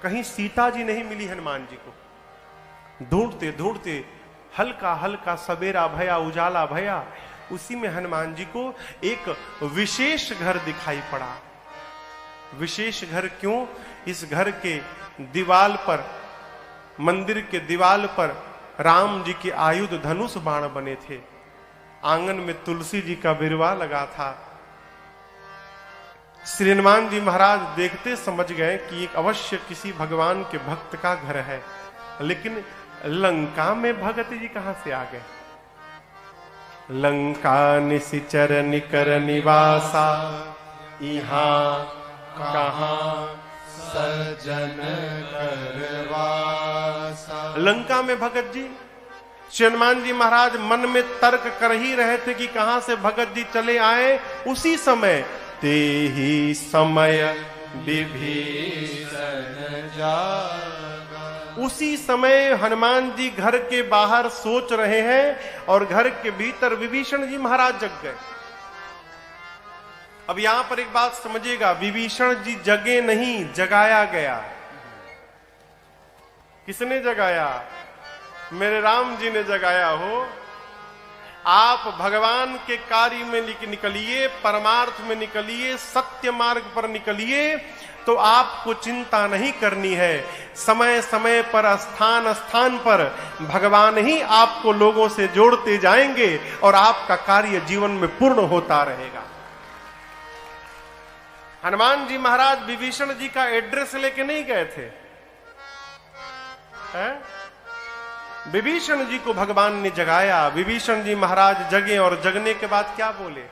कहीं सीता जी नहीं मिली हनुमान जी को। ढूंढते ढूंढते हल्का हल्का सवेरा भया, उजाला भया, उसी में हनुमान जी को एक विशेष घर दिखाई पड़ा। विशेष घर क्यों? इस घर के दीवाल पर, मंदिर के दीवाल पर राम जी के आयुध धनुष बाण बने थे। आंगन में तुलसी जी का बिरवा लगा था। श्री हनुमान जी महाराज देखते समझ गए कि एक अवश्य किसी भगवान के भक्त का घर है। लेकिन लंका में भगत जी कहां से आ गए? लंका निशिचर निकर निवासा, यहाँ कहां सज्जन करवासा। लंका में भगत जी। श्री हनुमान जी महाराज मन में तर्क कर ही रहे थे कि कहां से भगत जी चले आए। उसी समय ते ही समय विभीषण जागा। उसी समय हनुमान जी घर के बाहर सोच रहे हैं और घर के भीतर विभीषण जी महाराज जग गए। अब यहां पर एक बात समझिएगा, विभीषण जी जगे नहीं, जगाया गया। किसने जगाया? मेरे राम जी ने जगाया हो। आप भगवान के कार्य में निकलिए, परमार्थ में निकलिए, सत्य मार्ग पर निकलिए, तो आपको चिंता नहीं करनी है। समय समय पर, स्थान स्थान पर भगवान ही आपको लोगों से जोड़ते जाएंगे और आपका कार्य जीवन में पूर्ण होता रहेगा। हनुमान जी महाराज विभीषण जी का एड्रेस लेके नहीं गए थे। विभीषण जी को भगवान ने जगाया। विभीषण जी महाराज जगे और जगने के बाद क्या बोले?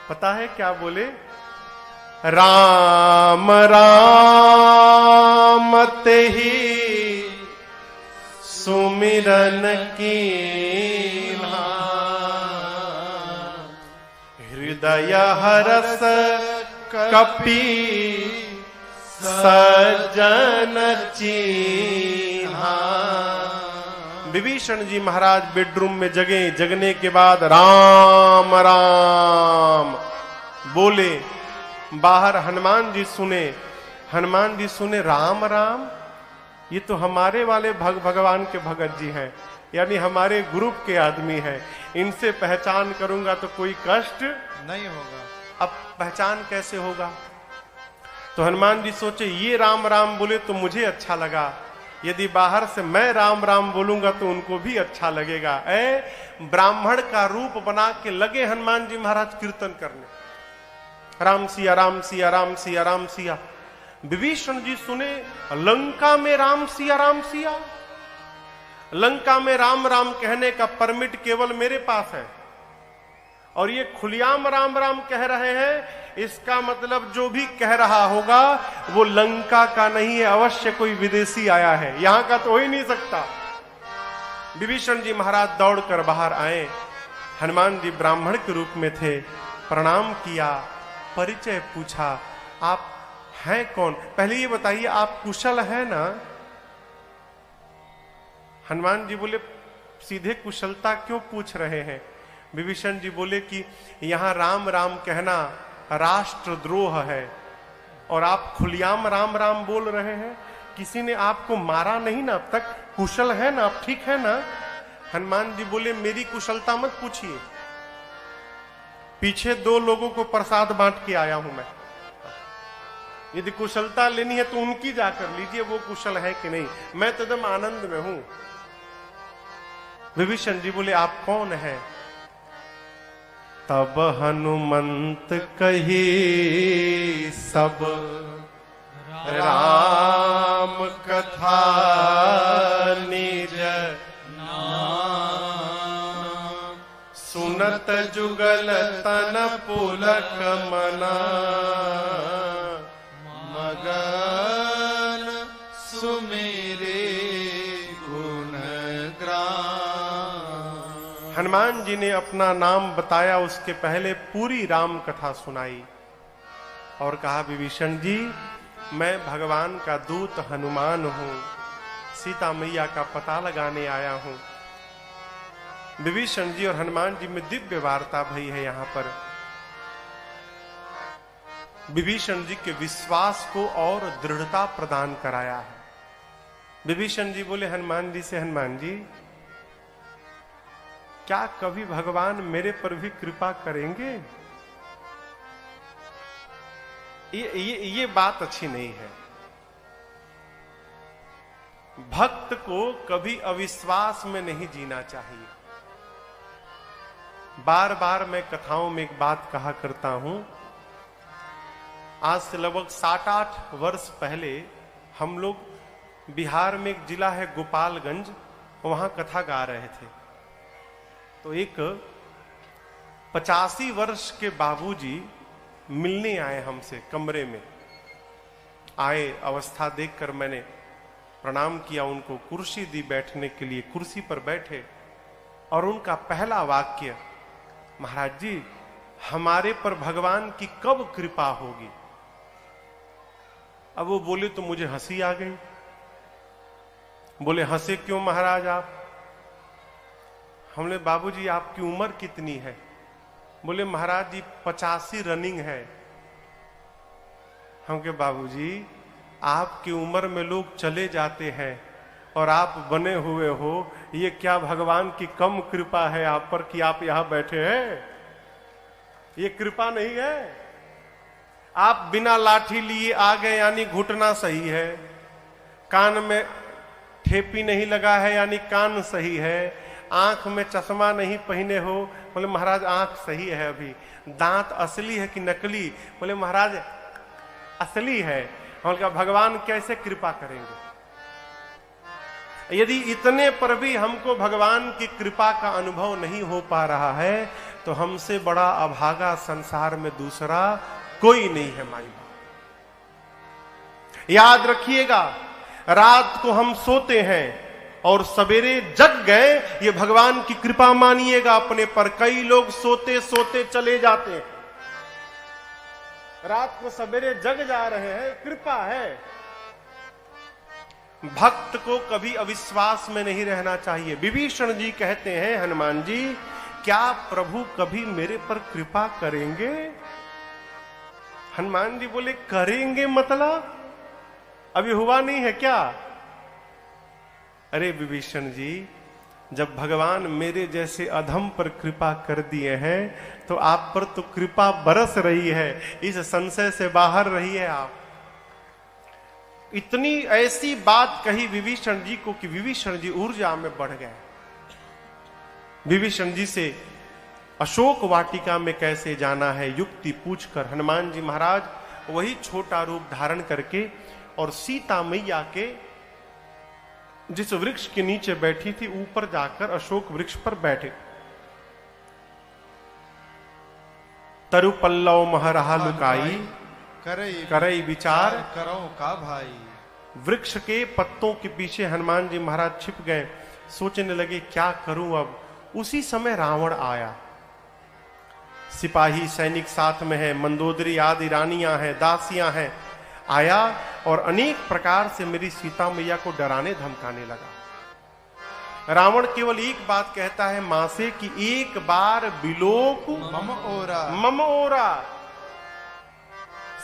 पता है क्या बोले? राम राम तेहि सुमिरन कीन्हा, हृदय हरस कपि सज्जन चीन्हा। विभीषण जी महाराज बेडरूम में जगे। जगने के बाद राम राम बोले। बाहर हनुमान जी सुने। हनुमान जी सुने राम राम, ये तो हमारे वाले भगवान के भगत जी हैं, यानी हमारे ग्रुप के आदमी हैं। इनसे पहचान करूंगा तो कोई कष्ट नहीं होगा। अब पहचान कैसे होगा? तो हनुमान जी सोचे ये राम राम बोले तो मुझे अच्छा लगा, यदि बाहर से मैं राम राम बोलूंगा तो उनको भी अच्छा लगेगा। ब्राह्मण का रूप बना के लगे हनुमान जी महाराज कीर्तन करने, राम सिया राम सिया राम सिया राम सिया। विभीषण जी सुने लंका में राम सिया राम सिया। लंका में राम राम कहने का परमिट केवल मेरे पास है और ये खुलियाम राम राम कह रहे हैं। इसका मतलब जो भी कह रहा होगा वो लंका का नहीं है, अवश्य कोई विदेशी आया है, यहां का तो हो ही नहीं सकता। विभीषण जी महाराज दौड़कर बाहर आए। हनुमान जी ब्राह्मण के रूप में थे। प्रणाम किया, परिचय पूछा, आप हैं कौन? पहले ये बताइए आप कुशल है ना? हनुमान जी बोले सीधे कुशलता क्यों पूछ रहे हैं? विभीषण जी बोले कि यहां राम राम कहना राष्ट्रद्रोह है और आप खुलियाम राम राम बोल रहे हैं। किसी ने आपको मारा नहीं ना अब तक? कुशल है ना? आप ठीक है ना? हनुमान जी बोले मेरी कुशलता मत पूछिए, पीछे 2 लोगों को प्रसाद बांट के आया हूं मैं। यदि कुशलता लेनी है तो उनकी जाकर लीजिए, वो कुशल है कि नहीं। मैं तो एकदम आनंद में हूं। विभीषण जी बोले आप कौन है? तब हनुमंत कही सब राम कथा निज नाम, सुनत जुगल तन पुलक मना, मगन सुमेरे गुण ग्राम। हनुमान जी ने अपना नाम बताया, उसके पहले पूरी राम कथा सुनाई और कहा विभीषण जी मैं भगवान का दूत हनुमान हूं, सीता मैया का पता लगाने आया हूं। विभीषण जी और हनुमान जी में दिव्य वार्ता भई है। यहां पर विभीषण जी के विश्वास को और दृढ़ता प्रदान कराया है। विभीषण जी बोले हनुमान जी से, हनुमान जी क्या कभी भगवान मेरे पर भी कृपा करेंगे? ये बात अच्छी नहीं है। भक्त को कभी अविश्वास में नहीं जीना चाहिए। बार बार मैं कथाओं में एक बात कहा करता हूं। आज से लगभग 7-8 वर्ष पहले हम लोग बिहार में एक जिला है गोपालगंज, वहां कथा गा रहे थे। तो एक 85 वर्ष के बाबूजी मिलने आए हमसे, कमरे में आए। अवस्था देखकर मैंने प्रणाम किया, उनको कुर्सी दी बैठने के लिए। कुर्सी पर बैठे और उनका पहला वाक्य, महाराज जी हमारे पर भगवान की कब कृपा होगी? अब वो बोले तो मुझे हंसी आ गई। बोले हंसे क्यों महाराज आप? हमने, बाबूजी आपकी उम्र कितनी है? बोले महाराज जी 85 रनिंग है। हम कहे बाबूजी आपकी उम्र में लोग चले जाते हैं और आप बने हुए हो, ये क्या भगवान की कम कृपा है आप पर कि आप यहां बैठे हैं? ये कृपा नहीं है। आप बिना लाठी लिए आ गए यानी घुटना सही है, कान में ठेपी नहीं लगा है यानी कान सही है, आंख में चश्मा नहीं पहने हो। बोले महाराज आंख सही है अभी। दांत असली है कि नकली? बोले महाराज असली है। हमने कहा भगवान कैसे कृपा करेंगे? यदि इतने पर भी हमको भगवान की कृपा का अनुभव नहीं हो पा रहा है तो हमसे बड़ा अभागा संसार में दूसरा कोई नहीं है माई बाप। याद रखिएगा, रात को हम सोते हैं और सवेरे जग गए, ये भगवान की कृपा मानिएगा अपने पर। कई लोग सोते सोते चले जाते हैं, रात को सवेरे जग जा रहे हैं, कृपा है। भक्त को कभी अविश्वास में नहीं रहना चाहिए। विभीषण जी कहते हैं हनुमान जी क्या प्रभु कभी मेरे पर कृपा करेंगे? हनुमान जी बोले करेंगे मतलब अभी हुआ नहीं है क्या? अरे विभीषण जी जब भगवान मेरे जैसे अधम पर कृपा कर दिए हैं तो आप पर तो कृपा बरस रही है। इस संशय से बाहर रहिए आप। इतनी ऐसी बात कही विभीषण जी को कि विभीषण जी ऊर्जा में बढ़ गए। विभीषण जी से अशोक वाटिका में कैसे जाना है युक्ति पूछकर हनुमान जी महाराज वही छोटा रूप धारण करके और सीता मैया के जिस वृक्ष के नीचे बैठी थी ऊपर जाकर अशोक वृक्ष पर बैठे। तरु पल्लव महरहा लुकाई करई विचार करो का भाई। वृक्ष के पत्तों के पीछे हनुमान जी महाराज छिप गए, सोचने लगे क्या करूं अब। उसी समय रावण आया। सिपाही सैनिक साथ में है, मंदोदरी आदि रानियां हैं, दासियां हैं। आया और अनेक प्रकार से मेरी सीता मैया को डराने धमकाने लगा। रावण केवल एक बात कहता है मां से कि एक बार बिलोक मम ओरा।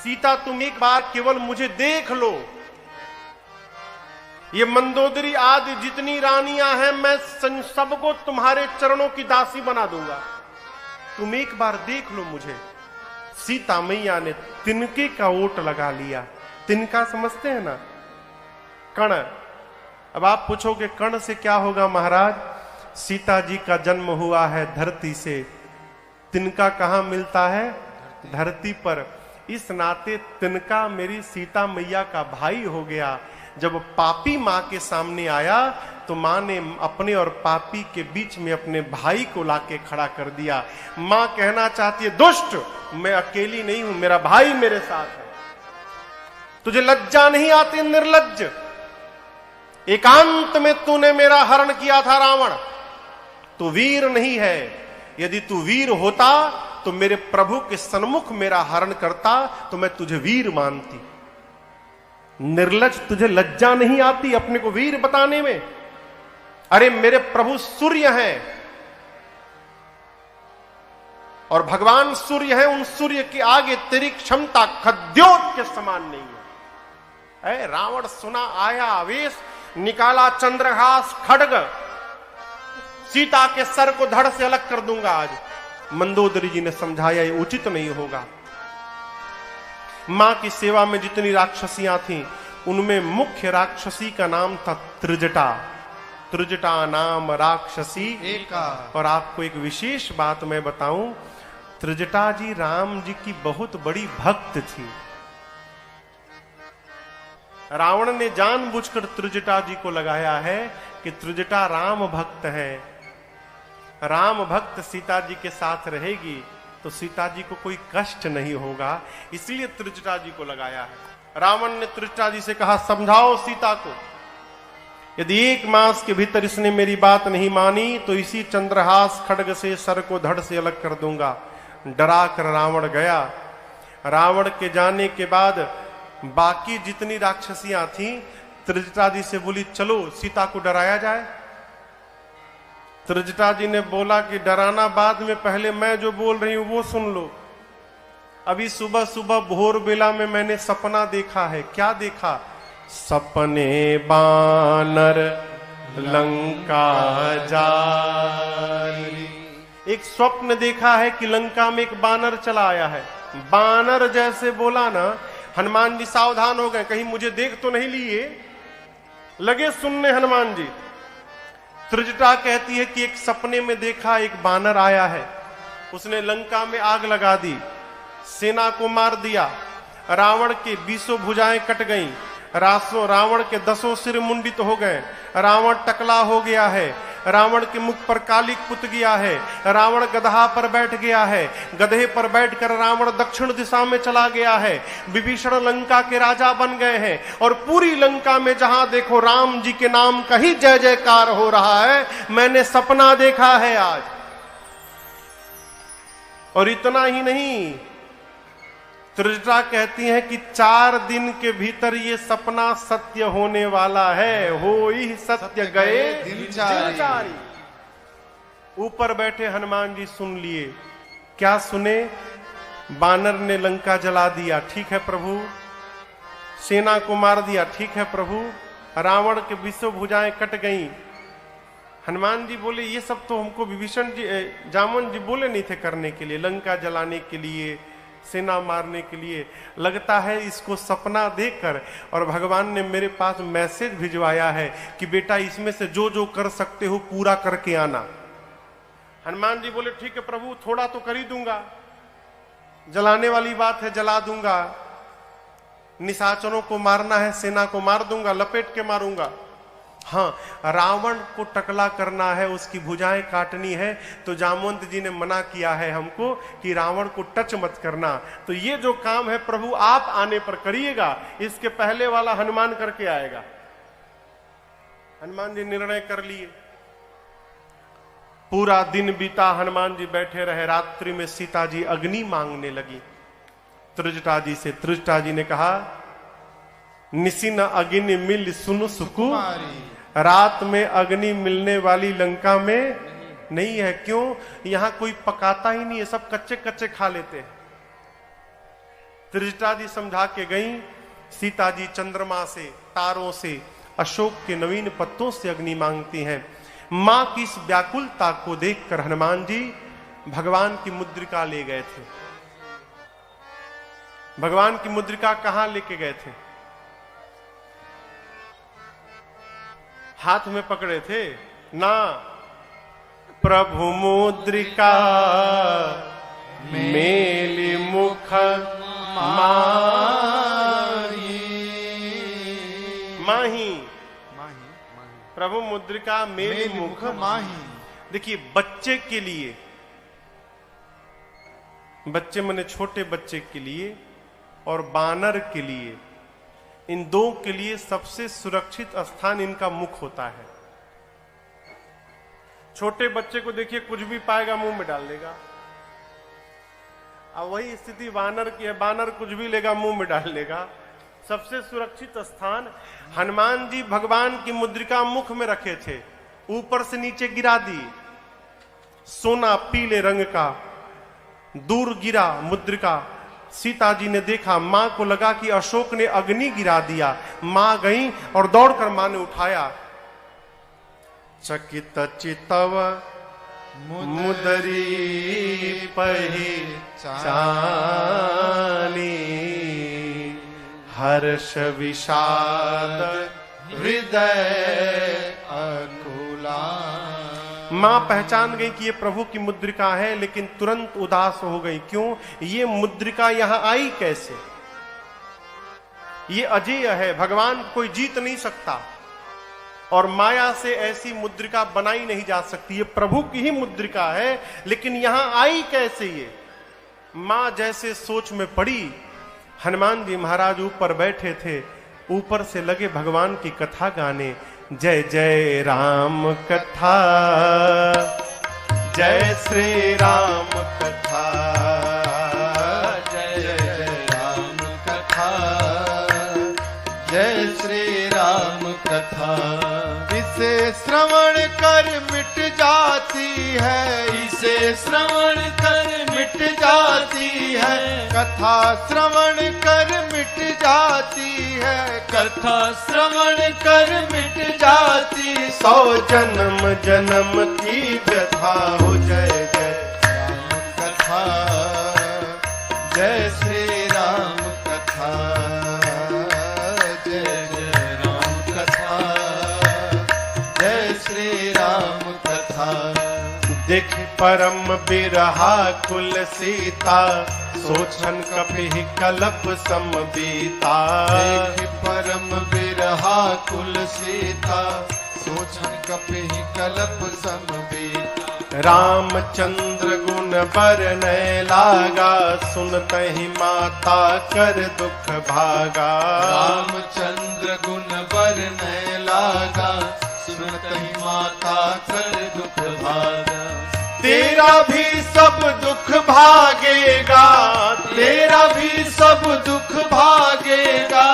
सीता तुम एक बार केवल मुझे देख लो। ये मंदोदरी आदि जितनी रानियां हैं मैं सबको तुम्हारे चरणों की दासी बना दूंगा, तुम एक बार देख लो मुझे। सीता मैया ने तिनके का ओट लगा लिया। तिनका समझते हैं ना, कण। अब आप पूछोगे कण से क्या होगा महाराज? सीता जी का जन्म हुआ है धरती से, तिनका कहां मिलता है? धरती पर। इस नाते तिनका मेरी सीता मैया का भाई हो गया। जब पापी मां के सामने आया तो मां ने अपने और पापी के बीच में अपने भाई को लाके खड़ा कर दिया। मां कहना चाहती है दुष्ट मैं अकेली नहीं हूं, मेरा भाई मेरे साथ है। तुझे लज्जा नहीं आती निर्लज्ज? एकांत में तूने मेरा हरण किया था रावण। तू वीर नहीं है। यदि तू वीर होता तो मेरे प्रभु के सन्मुख मेरा हरण करता तो मैं तुझे वीर मानती। निर्लज्ज तुझे लज्जा नहीं आती अपने को वीर बताने में? अरे मेरे प्रभु सूर्य हैं और भगवान सूर्य है, उन सूर्य के आगे तेरी क्षमता खद्योत के समान नहीं है। रावण सुना, आया आवेश, निकाला चंद्रहास खड्ग, सीता के सर को धड़ से अलग कर दूंगा आज। मंदोदरी जी ने समझाया ये उचित नहीं होगा। मां की सेवा में जितनी राक्षसियां थीं, उनमें मुख्य राक्षसी का नाम था त्रिजटा। त्रिजटा नाम राक्षसी एका। और आपको एक विशेष बात मैं बताऊं, त्रिजटा जी राम जी की बहुत बड़ी भक्त थी। रावण ने जानबूझकर त्रिजटा जी को लगाया है कि त्रिजटा राम भक्त है, राम भक्त सीता जी के साथ रहेगी तो सीता जी को कोई कष्ट नहीं होगा, इसलिए त्रिजटा जी को लगाया है। रावण ने त्रिजटा जी से कहा, समझाओ सीता को, यदि 1 मास के भीतर इसने मेरी बात नहीं मानी तो इसी चंद्रहास खड्ग से सर को धड़ से अलग कर दूंगा। डरा कर रावण गया। रावण के जाने के बाद बाकी जितनी राक्षसियां थीं, त्रिजटा जी से बोली, चलो सीता को डराया जाए। त्रिजटा जी ने बोला कि डराना बाद में, पहले मैं जो बोल रही हूं वो सुन लो। अभी सुबह सुबह भोर बेला में मैंने सपना देखा है। क्या देखा? सपने बानर लंका जारी। एक स्वप्न देखा है कि लंका में एक बानर चला आया है। बानर जैसे बोला ना, हनुमान जी सावधान हो गए, कहीं मुझे देख तो नहीं लिए। लगे सुनने हनुमान जी। त्रिजटा कहती है कि एक सपने में देखा एक बानर आया है, उसने लंका में आग लगा दी, सेना को मार दिया, रावण के 20 भुजाएं कट गईं, रावण के 10 सिर मुंडित हो गए, रावण टकला हो गया है, रावण के मुख पर कालिक पुत गया है, रावण गधा पर बैठ गया है, गधे पर बैठकर रावण दक्षिण दिशा में चला गया है, विभीषण लंका के राजा बन गए हैं और पूरी लंका में जहां देखो राम जी के नाम का ही जय जयकार हो रहा है। मैंने सपना देखा है आज। और इतना ही नहीं, त्रिजटा कहती हैं कि 4 दिन के भीतर ये सपना सत्य होने वाला है। हो ही सत्य गए दिनचारी। ऊपर बैठे हनुमान जी सुन लिए। क्या सुने? बानर ने लंका जला दिया, ठीक है प्रभु। सेना को मार दिया, ठीक है प्रभु। रावण के 20 भुजाएं कट गईं। हनुमान जी बोले, ये सब तो हमको विभीषण जी, जामन जी बोले नहीं थे करने के लिए, लंका जलाने के लिए, सेना मारने के लिए। लगता है इसको सपना देखकर और भगवान ने मेरे पास मैसेज भिजवाया है कि बेटा इसमें से जो जो कर सकते हो पूरा करके आना। हनुमान जी बोले, ठीक है प्रभु, थोड़ा तो कर ही दूंगा, जलाने वाली बात है जला दूंगा, निशाचरों को मारना है सेना को मार दूंगा, लपेट के मारूंगा। हाँ, रावण को टकला करना है, उसकी भुजाएं काटनी है, तो जामवंत जी ने मना किया है हमको कि रावण को टच मत करना। तो ये जो काम है प्रभु आप आने पर करिएगा, इसके पहले वाला हनुमान करके आएगा। हनुमान जी निर्णय कर लिए। पूरा दिन बीता, हनुमान जी बैठे रहे। रात्रि में सीता जी अग्नि मांगने लगी त्रिजटा जी से। त्रिजटा जी ने कहा, निसिन अग्नि मिल सुनु सुकुमारी। रात में अग्नि मिलने वाली लंका में नहीं है। क्यों? यहां कोई पकाता ही नहीं है, सब कच्चे कच्चे खा लेते हैं। त्रिजटा जी समझा के गई। सीता जी चंद्रमा से, तारों से, अशोक के नवीन पत्तों से अग्नि मांगती हैं। मां की इस व्याकुलता को देखकर हनुमान जी भगवान की मुद्रिका ले गए थे। भगवान की मुद्रिका कहां लेके गए थे? हाथ में पकड़े थे ना। प्रभु मुद्रिका मेली मुख माही। प्रभु मुद्रिका मेली मुख माही। देखिए, बच्चे के लिए, बच्चे माने छोटे बच्चे के लिए और बानर के लिए, इन दो के लिए सबसे सुरक्षित स्थान इनका मुख होता है। छोटे बच्चे को देखिए, कुछ भी पाएगा मुंह में डाल देगा। अब वही स्थिति बानर की है, बानर कुछ भी लेगा मुंह में डाल देगा। सबसे सुरक्षित स्थान हनुमान जी भगवान की मुद्रिका मुख में रखे थे, ऊपर से नीचे गिरा दी। सोना पीले रंग का दूर गिरा मुद्रिका। सीता जी ने देखा, मां को लगा कि अशोक ने अग्नि गिरा दिया। मां गई और दौड़कर मां ने उठाया। चकित चितव मुदरी पहिचानी, हर्ष विषाद हृदय अकुला। मां पहचान गई कि ये प्रभु की मुद्रिका है, लेकिन तुरंत उदास हो गई। क्यों? ये मुद्रिका यहां आई कैसे? ये अजेय है, भगवान कोई जीत नहीं सकता और माया से ऐसी मुद्रिका बनाई नहीं जा सकती। ये प्रभु की ही मुद्रिका है, लेकिन यहां आई कैसे ये? मां जैसे सोच में पड़ी। हनुमान जी महाराज ऊपर बैठे थे, ऊपर से लगे भगवान की कथा गाने। जय जय राम कथा, जय श्री राम कथा, जय जय राम कथा, जय श्री राम कथा। इसे श्रवण कर मिट जाती है, इसे श्रवण कर मिट जाती है, कथा श्रवण कर मिट जाती है, कथा श्रवण कर मिट जाती। 100 जन्म जन्म की व्यथा हो। जय जय राम कथा, जय श्री राम कथा, जय जय राम कथा, जय श्री राम कथा। देख परम बिरहा कुल सीता, सोचन कपि कलप सम बीता। देख परम बिरहा कुल सीता, सोचन कपि कलप सम बीता। रामचंद्र गुण बरनय लागा, सुनतहि माता कर दुख भागा। रामचंद्र गुण बरनय लागा, सुनतहि माता कर दुख भागा। तेरा भी सब दुख भागेगा, तेरा भी सब दुख भागेगा,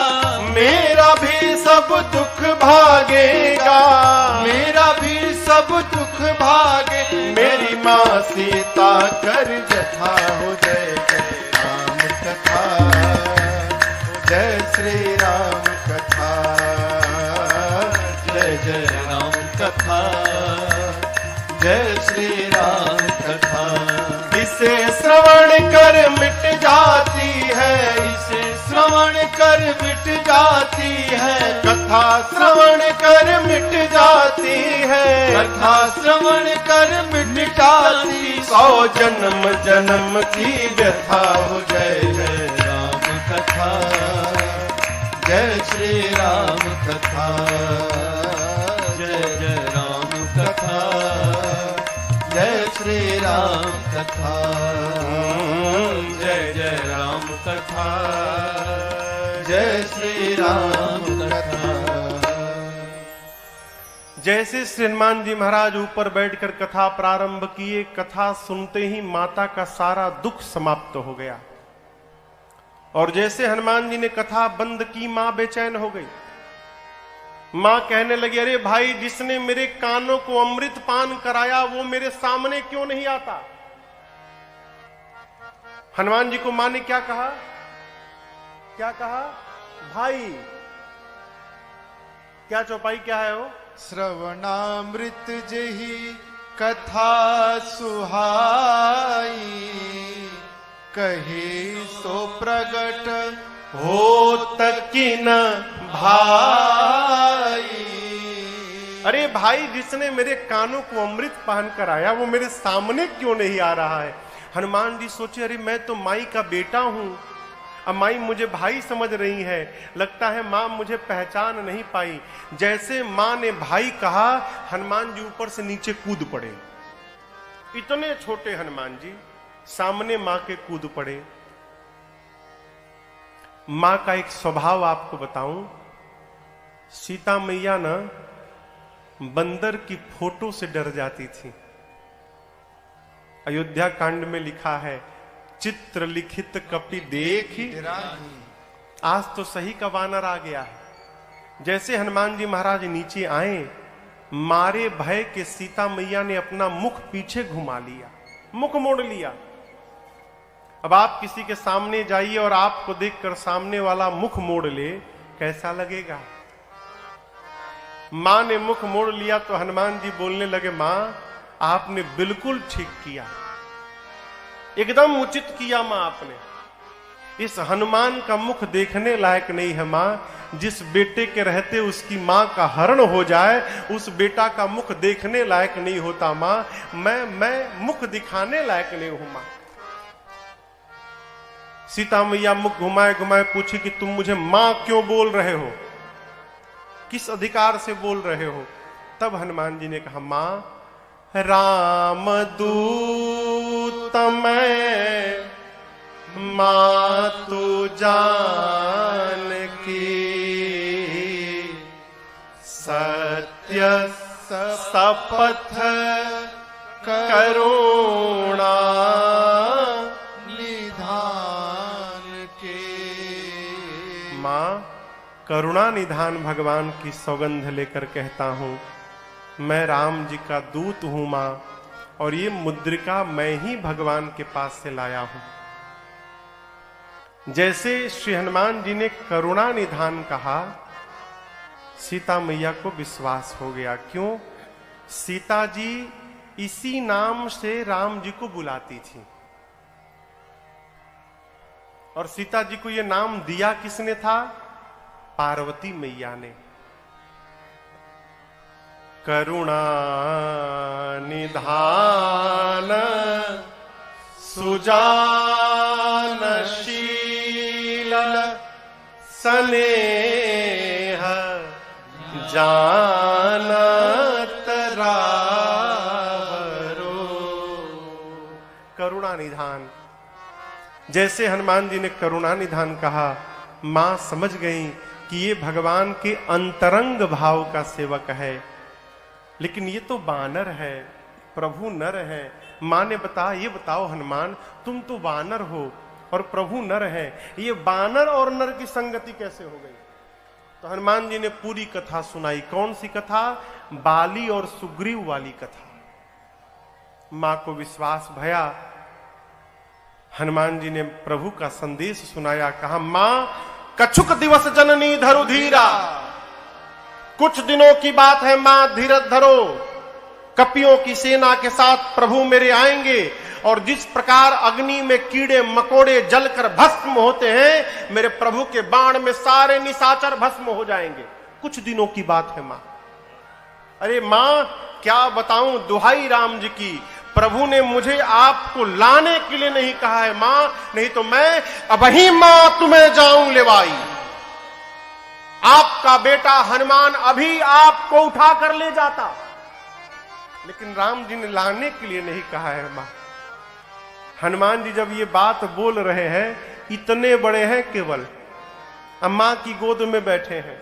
मेरा भी सब दुख भागेगा, मेरा भी सब दुख भागे। मेरी माँ सीता कर जथा हो। जय जय राम कथा, जय श्री राम कथा, जय जय राम कथा, जय श्री राम कथा। इसे श्रवण कर मिट जाती है, इसे श्रवण कर मिट जाती है, कथा श्रवण कर मिट जाती है, कथा श्रवण कर मिट जाती। 100 जन्म जन्म की व्यथा हो। जय जय राम कथा, जय श्री राम कथा, जय जय राम कथा, जय श्री राम कथा, जय जय राम कथा, जय श्री राम कथा। जैसे श्री हनुमान जी महाराज ऊपर बैठकर कथा प्रारंभ किए, कथा सुनते ही माता का सारा दुख समाप्त हो गया। और जैसे हनुमान जी ने कथा बंद की, मां बेचैन हो गई। मां कहने लगी, अरे भाई, जिसने मेरे कानों को अमृत पान कराया वो मेरे सामने क्यों नहीं आता? हनुमान जी को मां ने क्या कहा? क्या कहा? भाई। क्या चौपाई क्या है वो? श्रवणामृत जही कथा सुहाई, कही सो प्रगट हो तकिन भाई। अरे भाई, जिसने मेरे कानों को अमृत पान कराया वो मेरे सामने क्यों नहीं आ रहा है? हनुमान जी सोचे, अरे मैं तो माई का बेटा हूं, अब माई मुझे भाई समझ रही है, लगता है मां मुझे पहचान नहीं पाई। जैसे मां ने भाई कहा, हनुमान जी ऊपर से नीचे कूद पड़े। इतने छोटे हनुमान जी सामने मां के कूद पड़े। मां का एक स्वभाव आपको बताऊं, सीता मैया ना बंदर की फोटो से डर जाती थी। अयोध्या कांड में लिखा है, चित्र लिखित कपि देखी। आज तो सही का वानर आ गया है। जैसे हनुमान जी महाराज नीचे आए, मारे भय के सीता मैया ने अपना मुख पीछे घुमा लिया, मुख मोड़ लिया। अब आप किसी के सामने जाइए और आपको देखकर सामने वाला मुख मोड़ ले, कैसा लगेगा? मां ने मुख मोड़ लिया तो हनुमान जी बोलने लगे, मां आपने बिल्कुल ठीक किया, एकदम उचित किया मां आपने। इस हनुमान का मुख देखने लायक नहीं है मां। जिस बेटे के रहते उसकी मां का हरण हो जाए, उस बेटा का मुख देखने लायक नहीं होता मां। मैं मुख दिखाने लायक नहीं हूं मां। सीता मैया मुख घुमाए घुमाए पूछी कि तुम मुझे मां क्यों बोल रहे हो, किस अधिकार से बोल रहे हो? तब हनुमान जी ने कहा, मां राम दूत मैं मातु जान की, सत्य शपथ करुणा निधान के। मां करुणा निधान भगवान की सौगंध लेकर कहता हूं, मैं राम जी का दूत हूं मां, और ये मुद्रिका मैं ही भगवान के पास से लाया हूं। जैसे श्री हनुमान जी ने करुणा निधान कहा, सीता मैया को विश्वास हो गया। क्यों? सीता जी इसी नाम से राम जी को बुलाती थी, और सीता जी को यह नाम दिया किसने था? पार्वती मैया ने। करुणा निधान सुजानशील स्नेह जानत रावरो। करुणा निधान। जैसे हनुमान जी ने करुणा निधान कहा, मां समझ गई कि ये भगवान के अंतरंग भाव का सेवक है। लेकिन ये तो वानर है, प्रभु नर है। मां ने ये बताओ हनुमान, तुम तो वानर हो और प्रभु नर है, ये वानर और नर की संगति कैसे हो गई? तो हनुमान जी ने पूरी कथा सुनाई। कौन सी कथा? बाली और सुग्रीव वाली कथा। मां को विश्वास भया। हनुमान जी ने प्रभु का संदेश सुनाया। कहा, मां कछुक दिवस जननी धरु धीरा, कुछ दिनों की बात है मां, धीरज धरो। कपियों की सेना के साथ प्रभु मेरे आएंगे, और जिस प्रकार अग्नि में कीड़े मकोड़े जलकर भस्म होते हैं, मेरे प्रभु के बाण में सारे निशाचर भस्म हो जाएंगे। कुछ दिनों की बात है मां। अरे मां क्या बताऊं, दुहाई राम जी की, प्रभु ने मुझे आपको लाने के लिए नहीं कहा है मां, नहीं तो मैं अबही मां तुम्हें जाऊं लेवाई। आपका बेटा हनुमान अभी आपको उठा कर ले जाता, लेकिन राम जी ने लाने के लिए नहीं कहा है मां। हनुमान जी जब ये बात बोल रहे हैं, इतने बड़े हैं केवल, अम्मा की गोद में बैठे हैं,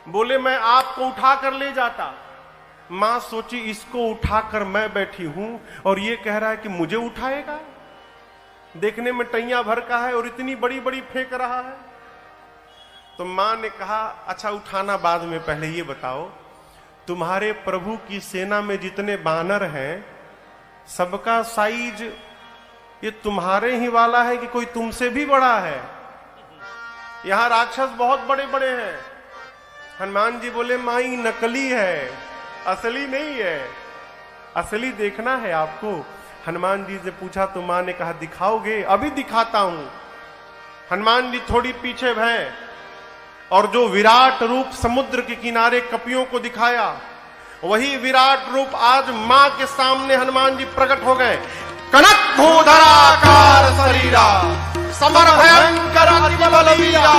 बोले मैं आपको उठा कर ले जाता। मां सोची इसको उठाकर मैं बैठी हूं और ये कह रहा है कि मुझे उठाएगा। देखने में टैया भर का है और इतनी बड़ी बड़ी फेंक रहा है। तो मां ने कहा, अच्छा उठाना बाद में, पहले ये बताओ तुम्हारे प्रभु की सेना में जितने बानर हैं, सबका साइज ये तुम्हारे ही वाला है कि कोई तुमसे भी बड़ा है? यहां राक्षस बहुत बड़े बड़े हैं। हनुमान जी बोले, मां ये नकली है, असली नहीं है, असली देखना है आपको। हनुमान जी से पूछा तो मां ने कहा, दिखाओगे? अभी दिखाता हूं। हनुमान जी थोड़ी पीछे भय, और जो विराट रूप समुद्र के किनारे कपियों को दिखाया, वही विराट रूप आज मां के सामने हनुमान जी प्रकट हो गए। कनक भूधराकार शरीरा, समर भयंकर अति बलवीरा।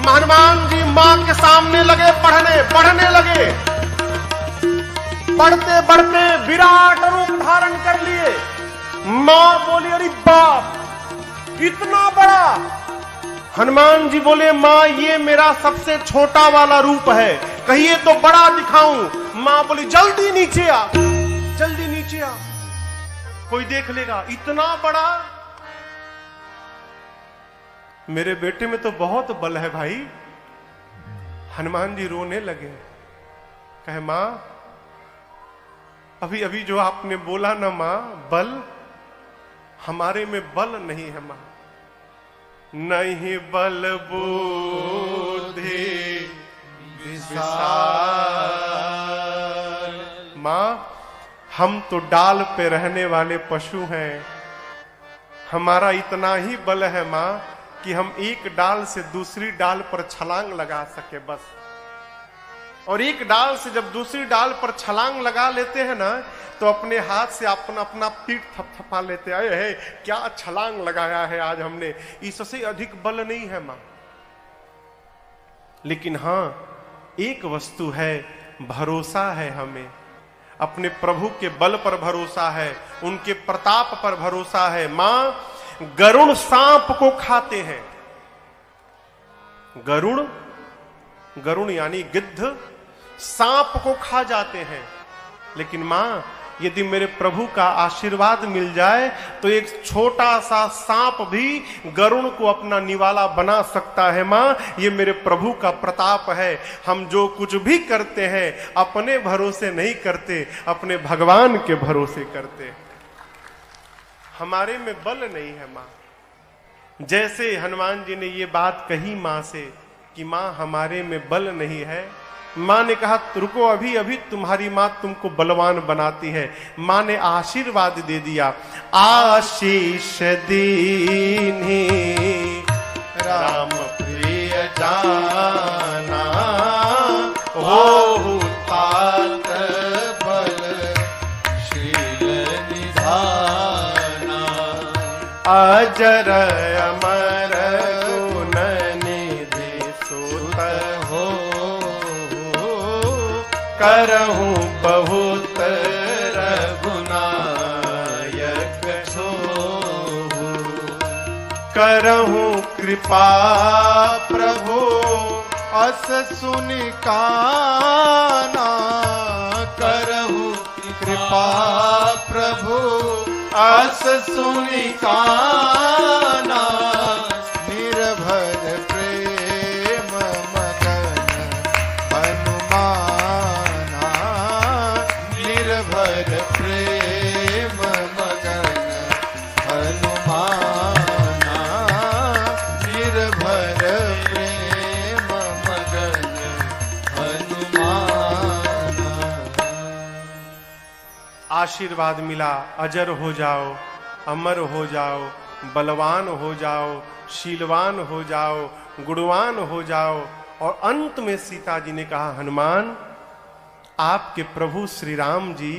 हनुमान जी मां के सामने लगे बढ़ने लगे। बढ़ते बढ़ते विराट रूप धारण कर लिए। मां बोली, अरे बाप इतना बड़ा। हनुमान जी बोले, मां ये मेरा सबसे छोटा वाला रूप है, कहिए तो बड़ा दिखाऊं। मां बोली, जल्दी नीचे आ, जल्दी नीचे आ, कोई देख लेगा। इतना बड़ा? मेरे बेटे में तो बहुत बल है भाई। हनुमान जी रोने लगे, कहे मां अभी अभी जो आपने बोला ना मां, बल, हमारे में बल नहीं है मां, नहीं बल बुद्धि विशाल। मां, हम तो डाल पे रहने वाले पशु हैं, हमारा इतना ही बल है मां कि हम एक डाल से दूसरी डाल पर छलांग लगा सके बस। और एक डाल से जब दूसरी डाल पर छलांग लगा लेते हैं ना, तो अपने हाथ से अपना अपना पीठ थपथपा लेते हैं, है क्या छलांग लगाया है आज हमने, इससे अधिक बल नहीं है मां। लेकिन हां, एक वस्तु है, भरोसा है, हमें अपने प्रभु के बल पर भरोसा है, उनके प्रताप पर भरोसा है। मां, गरुड़ सांप को खाते हैं, गरुड़ यानी गिद्ध सांप को खा जाते हैं, लेकिन मां, यदि मेरे प्रभु का आशीर्वाद मिल जाए तो एक छोटा सा सांप भी गरुड़ को अपना निवाला बना सकता है। मां, ये मेरे प्रभु का प्रताप है। हम जो कुछ भी करते हैं अपने भरोसे नहीं करते, अपने भगवान के भरोसे करते। हमारे में बल नहीं है मां। जैसे हनुमान जी ने ये बात कही मां से कि मां, हमारे में बल नहीं है, मां ने कहा रुको, अभी अभी तुम्हारी मां तुमको बलवान बनाती है। मां ने आशीर्वाद दे दिया, आशीष दीन्ही राम प्रिय जाना, हो तात बल शील निधाना, अजर अमर गुण निधि सुत हो, करहूं बहुत रघुनायक छोहु, करहूं कृपा प्रभु अस सुनि काना, करहु कृपा प्रभु अस सुनि काना, निर्भर प्रेम मगन हनुमाना, निर्भर प्रेम मगन हनुमाना, निर्भर प्रेम मगन हनुमाना। आशीर्वाद मिला, अजर हो जाओ, अमर हो जाओ, बलवान हो जाओ, शीलवान हो जाओ, गुणवान हो जाओ। और अंत में सीता जी ने कहा, हनुमान, आपके प्रभु श्री राम जी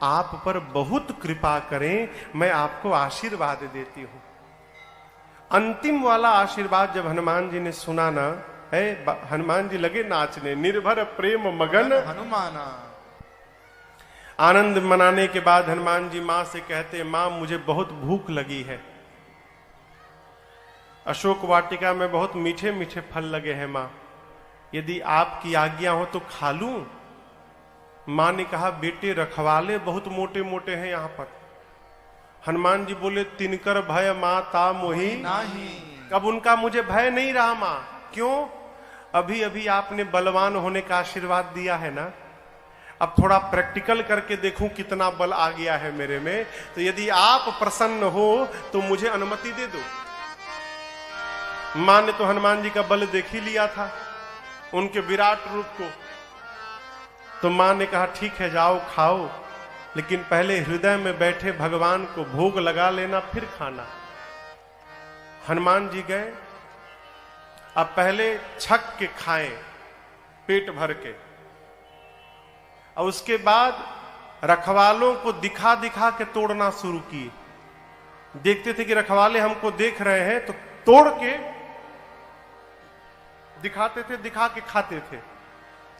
आप पर बहुत कृपा करें, मैं आपको आशीर्वाद देती हूं। अंतिम वाला आशीर्वाद जब हनुमान जी ने सुना ना, है हनुमान जी लगे नाचने, निर्भर प्रेम मगन हनुमाना। आनंद मनाने के बाद हनुमान जी मां से कहते, मां मुझे बहुत भूख लगी है, अशोक वाटिका में बहुत मीठे मीठे फल लगे हैं मां, यदि आपकी आज्ञा हो तो खा लूं। मां ने कहा, बेटे रखवाले बहुत मोटे मोटे हैं यहां पर। हनुमान जी बोले, तिनकर भय माता मोही नहीं। अब उनका मुझे भय नहीं रहा मां। क्यों? अभी अभी आपने बलवान होने का आशीर्वाद दिया है ना, अब थोड़ा प्रैक्टिकल करके देखूं कितना बल आ गया है मेरे में, तो यदि आप प्रसन्न हो तो मुझे अनुमति दे दो। मां ने तो हनुमान जी का बल देख ही लिया था, उनके विराट रूप को। तो मां ने कहा, ठीक है जाओ खाओ, लेकिन पहले हृदय में बैठे भगवान को भोग लगा लेना, फिर खाना। हनुमान जी गए, अब पहले छक के खाएं पेट भर के, और उसके बाद रखवालों को दिखा दिखा के तोड़ना शुरू किए। देखते थे कि रखवाले हमको देख रहे हैं तो तोड़ के दिखाते थे, दिखा के खाते थे।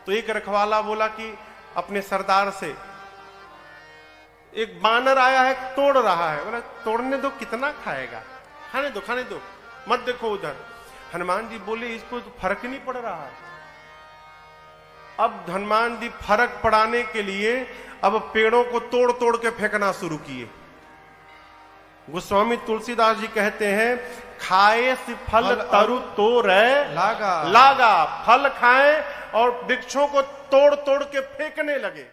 तो एक रखवाला बोला कि अपने सरदार से, एक बानर आया है तोड़ रहा है, बोला तोड़ने दो, कितना खाएगा, खाने दो खाने दो, मत देखो उधर। हनुमान जी बोले, इसको तो फर्क नहीं पड़ रहा है। अब हनुमान जी फर्क पड़ाने के लिए अब पेड़ों को तोड़ तोड़ के फेंकना शुरू किए। गोस्वामी तुलसीदास जी कहते हैं, खाए से फल तरु तोड़ लागा, लागा, फल खाएं और वृक्षों को तोड़ तोड़ के फेंकने लगे।